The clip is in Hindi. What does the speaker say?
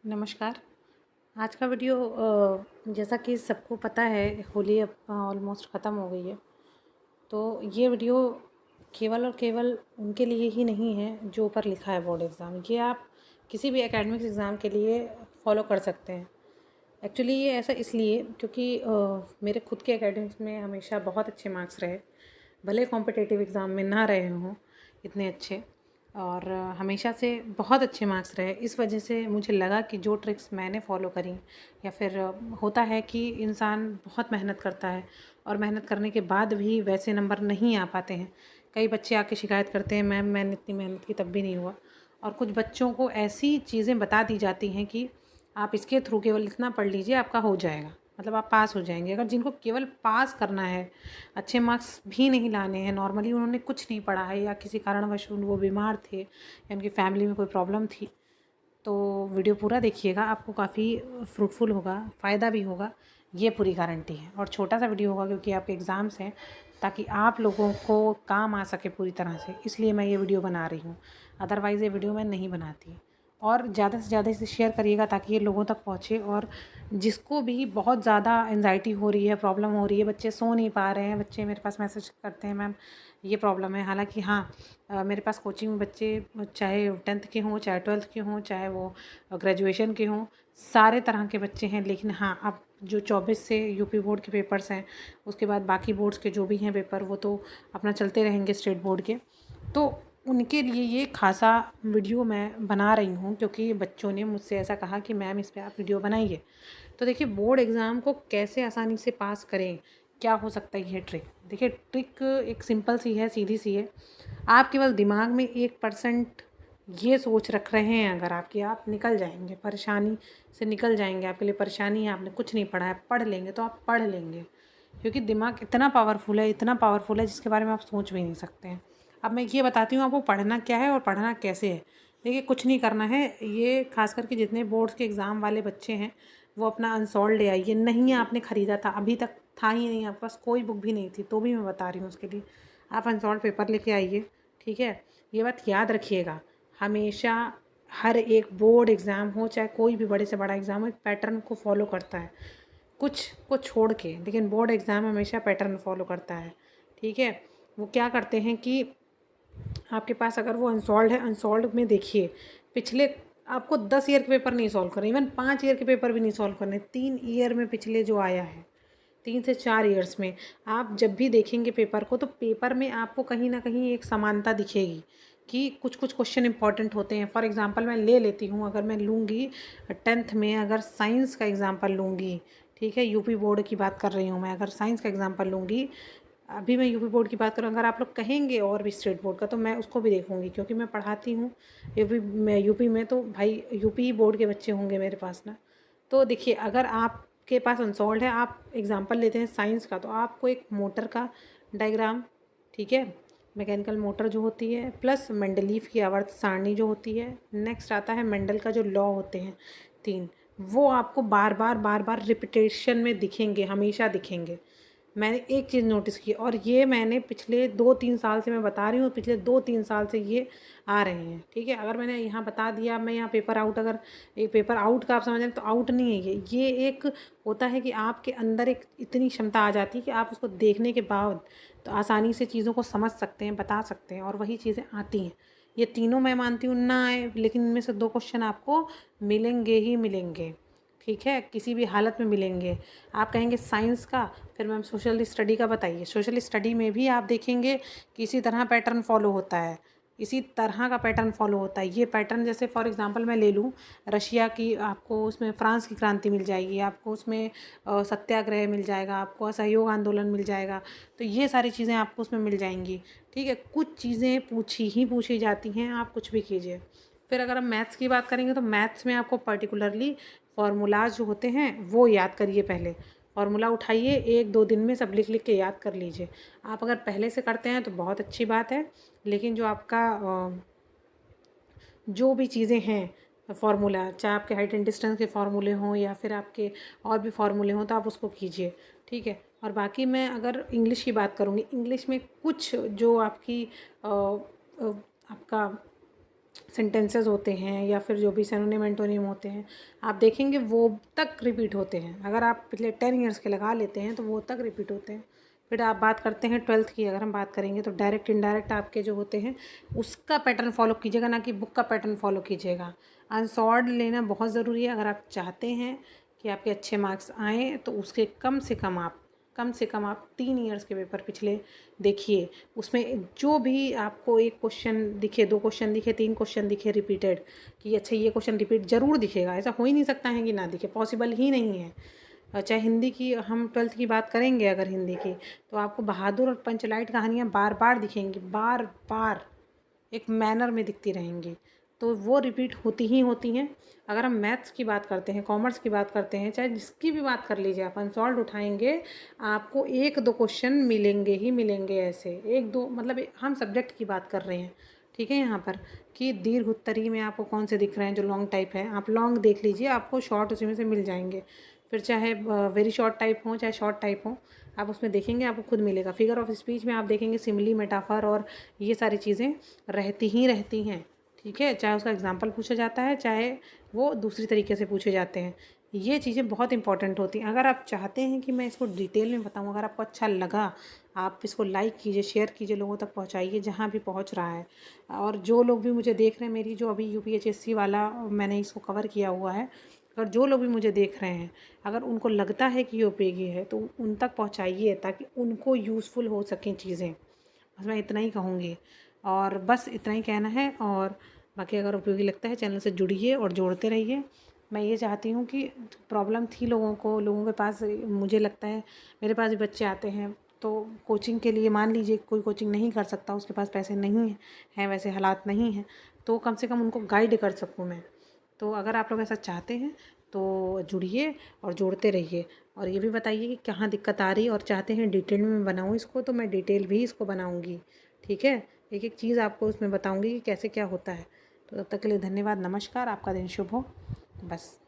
नमस्कार। आज का वीडियो जैसा कि सबको पता है, होली अब ऑलमोस्ट ख़त्म हो गई है। तो ये वीडियो केवल और केवल उनके लिए ही नहीं है जो ऊपर लिखा है बोर्ड एग्ज़ाम। ये आप किसी भी एकेडमिक्स एग्ज़ाम के लिए फॉलो कर सकते हैं। एक्चुअली ये ऐसा इसलिए क्योंकि मेरे खुद के एकेडमिक्स में हमेशा बहुत अच्छे मार्क्स रहे, भले कॉम्पिटिटिव एग्ज़ाम में ना रहे हों इतने अच्छे, और हमेशा से बहुत अच्छे मार्क्स रहे। इस वजह से मुझे लगा कि जो ट्रिक्स मैंने फ़ॉलो करी, या फिर होता है कि इंसान बहुत मेहनत करता है और मेहनत करने के बाद भी वैसे नंबर नहीं आ पाते हैं। कई बच्चे आके शिकायत करते हैं, मैम मैंने इतनी मेहनत की तब भी नहीं हुआ। और कुछ बच्चों को ऐसी चीज़ें बता दी जाती हैं कि आप इसके थ्रू केवल इतना पढ़ लीजिए, आपका हो जाएगा, मतलब आप पास हो जाएंगे। अगर जिनको केवल पास करना है, अच्छे मार्क्स भी नहीं लाने हैं, नॉर्मली उन्होंने कुछ नहीं पढ़ा है या किसी कारणवश वो बीमार थे या उनकी फैमिली में कोई प्रॉब्लम थी, तो वीडियो पूरा देखिएगा, आपको काफ़ी फ्रूटफुल होगा, फ़ायदा भी होगा, ये पूरी गारंटी है। और छोटा सा वीडियो होगा क्योंकि आपके एग्ज़ाम्स हैं, ताकि आप लोगों को काम आ सके पूरी तरह से, इसलिए मैं ये वीडियो बना रही हूँ। अदरवाइज़ ये वीडियो मैं नहीं बनाती। और ज़्यादा से ज़्यादा इसे शेयर करिएगा ताकि ये लोगों तक पहुँचे। और जिसको भी बहुत ज़्यादा एंजाइटी हो रही है, प्रॉब्लम हो रही है, बच्चे सो नहीं पा रहे हैं, बच्चे मेरे पास मैसेज करते हैं, मैम ये प्रॉब्लम है। हालाँकि हाँ, मेरे पास कोचिंग में बच्चे चाहे 10th के हों, चाहे 12th के हों, चाहे वो ग्रेजुएशन के हों, सारे तरह के बच्चे हैं। लेकिन हाँ, अब जो 24 से यूपी बोर्ड के पेपर्स हैं, उसके बाद बाकी बोर्ड्स के जो भी हैं पेपर, वो तो अपना चलते रहेंगे स्टेट बोर्ड के। तो उनके लिए ये ख़ासा वीडियो मैं बना रही हूँ क्योंकि बच्चों ने मुझसे ऐसा कहा कि मैम इस पे आप वीडियो बनाइए। तो देखिए, बोर्ड एग्ज़ाम को कैसे आसानी से पास करें, क्या हो सकता है ये ट्रिक। देखिए, ट्रिक एक सिंपल सी है, सीधी सी है। आप केवल दिमाग में 1% ये सोच रख रहे हैं अगर आपकी, आप निकल जाएंगे, परेशानी से निकल जाएंगे। आपके लिए परेशानी है, आपने कुछ नहीं पढ़ा है, पढ़ लेंगे तो आप पढ़ लेंगे, क्योंकि दिमाग इतना पावरफुल है, इतना पावरफुल है जिसके बारे में आप सोच भी नहीं सकते हैं। अब मैं ये बताती हूँ आपको पढ़ना क्या है और पढ़ना कैसे है। देखिए, कुछ नहीं करना है। ये खास करके जितने बोर्ड्स के एग्ज़ाम वाले बच्चे हैं, वो अपना अनसॉल्व ले आइए। नहीं आपने ख़रीदा था, अभी तक था ही नहीं, आपके पास कोई बुक भी नहीं थी, तो भी मैं बता रही हूँ उसके लिए, आप अनसॉल्व पेपर लेके आइए। ठीक है, ये बात याद रखिएगा। हमेशा हर एक बोर्ड एग्ज़ाम हो, चाहे कोई भी बड़े से बड़ा एग्ज़ाम हो, एक पैटर्न को फॉलो करता है, कुछ को छोड़ के। लेकिन बोर्ड एग्ज़ाम हमेशा पैटर्न फॉलो करता है। ठीक है, वो क्या करते हैं कि आपके पास अगर वो अनसॉल्व है, अनसॉल्व में देखिए पिछले, आपको 10 ईयर के पेपर नहीं सॉल्व करने, इवन 5 ईयर के पेपर भी नहीं सॉल्व करने, 3 ईयर में पिछले जो आया है, 3 से 4 ईयर्स में आप जब भी देखेंगे पेपर को, तो पेपर में आपको कहीं ना कहीं एक समानता दिखेगी कि कुछ कुछ क्वेश्चन इंपॉर्टेंट होते हैं। फॉर एग्जांपल मैं ले लेती हूँ, अगर मैं लूँगी 10th में, अगर साइंस का एग्जांपल लूँगी, ठीक है, यूपी बोर्ड की बात कर रही हूँ मैं, अगर साइंस का एग्जांपल लूँगी, अभी मैं यूपी बोर्ड की बात करूँ, अगर आप लोग कहेंगे और भी स्टेट बोर्ड का, तो मैं उसको भी देखूँगी क्योंकि मैं पढ़ाती हूँ यूपी में, तो भाई यूपी बोर्ड के बच्चे होंगे मेरे पास ना। तो देखिए, अगर आपके पास अनसॉल्व है, आप एग्जांपल लेते हैं साइंस का, तो आपको एक मोटर का डायग्राम, ठीक है, मैकेनिकल मोटर जो होती है, प्लस मेंडलीफ की आवर्त सारणी जो होती है, नेक्स्ट आता है मेंडल का जो लॉ होते हैं 3, वो आपको बार बार बार बार रिपीटेशन में दिखेंगे, हमेशा दिखेंगे। मैंने एक चीज़ नोटिस की, और ये मैंने पिछले 2-3 साल से मैं बता रही हूँ, पिछले 2-3 साल से ये आ रहे हैं। ठीक है, अगर मैंने यहाँ बता दिया, मैं यहाँ पेपर आउट, अगर एक पेपर आउट का आप समझ रहे हैं, तो आउट नहीं है ये एक होता है कि आपके अंदर एक इतनी क्षमता आ जाती है कि आप उसको देखने के बाद तो आसानी से चीज़ों को समझ सकते हैं, बता सकते हैं, और वही चीज़ें आती हैं। ये तीनों मैं मानती हूँ ना आए, लेकिन इनमें से 2 क्वेश्चन आपको मिलेंगे ही मिलेंगे। ठीक है, किसी भी हालत में मिलेंगे। आप कहेंगे साइंस का, फिर मैम सोशल स्टडी का बताइए। सोशल स्टडी में भी आप देखेंगे कि इसी तरह पैटर्न फॉलो होता है, इसी तरह का पैटर्न फॉलो होता है। ये पैटर्न, जैसे फॉर एग्जांपल मैं ले लूँ रशिया की, आपको उसमें फ्रांस की क्रांति मिल जाएगी, आपको उसमें सत्याग्रह मिल जाएगा, आपको असहयोग आंदोलन मिल जाएगा। तो ये सारी चीज़ें आपको उसमें मिल जाएंगी। ठीक है, कुछ चीज़ें पूछी जाती हैं, आप कुछ भी कीजिए। फिर अगर हम मैथ्स की बात करेंगे, तो मैथ्स में आपको पर्टिकुलरली फार्मूलाज जो होते हैं वो याद करिए। पहले फार्मूला उठाइए, 1-2 दिन में सब लिख लिख के याद कर लीजिए। आप अगर पहले से करते हैं तो बहुत अच्छी बात है, लेकिन जो आपका जो भी चीज़ें हैं फार्मूला, चाहे आपके हाइट एंड डिस्टेंस के फार्मूले हों या फिर आपके और भी फार्मूले हों, तो आप उसको कीजिए। ठीक है, और बाकी मैं अगर इंग्लिश की बात करूँगी, इंग्लिश में कुछ जो आपकी आपका सेंटेंसेस होते हैं या फिर जो भी सिनोनिम एंटोनिम होते हैं, आप देखेंगे वो तक रिपीट होते हैं। अगर आप पिछले 10 ईयर्स के लगा लेते हैं तो वो तक रिपीट होते हैं। फिर आप बात करते हैं 12th की, अगर हम बात करेंगे तो डायरेक्ट इनडायरेक्ट आपके जो होते हैं उसका पैटर्न फॉलो कीजिएगा, ना कि बुक का पैटर्न फॉलो कीजिएगा। अनसॉर्ड लेना बहुत ज़रूरी है। अगर आप चाहते हैं कि आपके अच्छे मार्क्स आएँ तो उसके कम से कम आप 3 ईयर्स के पेपर पिछले देखिए। उसमें जो भी आपको एक क्वेश्चन दिखे, 2 क्वेश्चन दिखे, 3 क्वेश्चन दिखे रिपीटेड, कि अच्छा ये क्वेश्चन रिपीट ज़रूर दिखेगा, ऐसा हो ही नहीं सकता है कि ना दिखे, पॉसिबल ही नहीं है। चाहे हिंदी की हम 12th की बात करेंगे, अगर हिंदी की, तो आपको बहादुर और पंचलाइट कहानियाँ बार बार दिखेंगी, बार बार एक मैनर में दिखती रहेंगी, तो वो रिपीट होती ही होती हैं। अगर हम मैथ्स की बात करते हैं, कॉमर्स की बात करते हैं, चाहे जिसकी भी बात कर लीजिए, आप अनसॉल्व उठाएंगे, आपको 1-2 क्वेश्चन मिलेंगे ही मिलेंगे। ऐसे 1-2 मतलब हम सब्जेक्ट की बात कर रहे हैं, ठीक है। यहाँ पर कि दीर्घ उत्तरी में आपको कौन से दिख रहे हैं जो लॉन्ग टाइप है, आप लॉन्ग देख लीजिए, आपको शॉर्ट उसी में से मिल जाएंगे। फिर चाहे वेरी शॉर्ट टाइप हो चाहे शॉर्ट टाइप हो, आप उसमें देखेंगे आपको खुद मिलेगा। फिगर ऑफ स्पीच में आप देखेंगे सिमिली, मेटाफर और ये सारी चीज़ें रहती हैं, ठीक है। चाहे उसका एग्जाम्पल पूछा जाता है, चाहे वो दूसरी तरीके से पूछे जाते हैं। ये चीज़ें बहुत इंपॉर्टेंट होती हैं। अगर आप चाहते हैं कि मैं इसको डिटेल में बताऊँ, अगर आपको अच्छा लगा, आप इसको लाइक कीजिए, शेयर कीजिए, लोगों तक पहुँचाइए जहाँ भी पहुँच रहा है। और जो लोग भी मुझे देख रहे हैं, मेरी जो अभी यूपीएचएससी वाला मैंने इसको कवर किया हुआ है, अगर जो लोग भी मुझे देख रहे हैं, अगर उनको लगता है कि ये उपयोगी है तो उन तक पहुँचाइए, ताकि उनको यूज़फुल हो सकें चीज़ें। बस मैं इतना ही कहूँगी, और बस इतना ही कहना है। और बाकी अगर उपयोगी लगता है, चैनल से जुड़िए और जोड़ते रहिए। मैं ये चाहती हूँ कि प्रॉब्लम थी लोगों के पास, मुझे लगता है मेरे पास भी बच्चे आते हैं तो कोचिंग के लिए, मान लीजिए कोई कोचिंग नहीं कर सकता, उसके पास पैसे नहीं हैं, वैसे हालात नहीं हैं, तो कम से कम उनको गाइड कर सकूँ मैं। तो अगर आप लोग ऐसा चाहते हैं तो जुड़िए और जोड़ते रहिए। और ये भी बताइए कि कहाँ दिक्कत आ रही है, और चाहते हैं डिटेल में मैं बनाऊँ इसको, तो मैं डिटेल भी इसको बनाऊँगी, ठीक है। एक एक चीज़ आपको उसमें बताऊँगी कि कैसे क्या होता है। तो तब तक के लिए धन्यवाद, नमस्कार, आपका दिन शुभ हो। बस।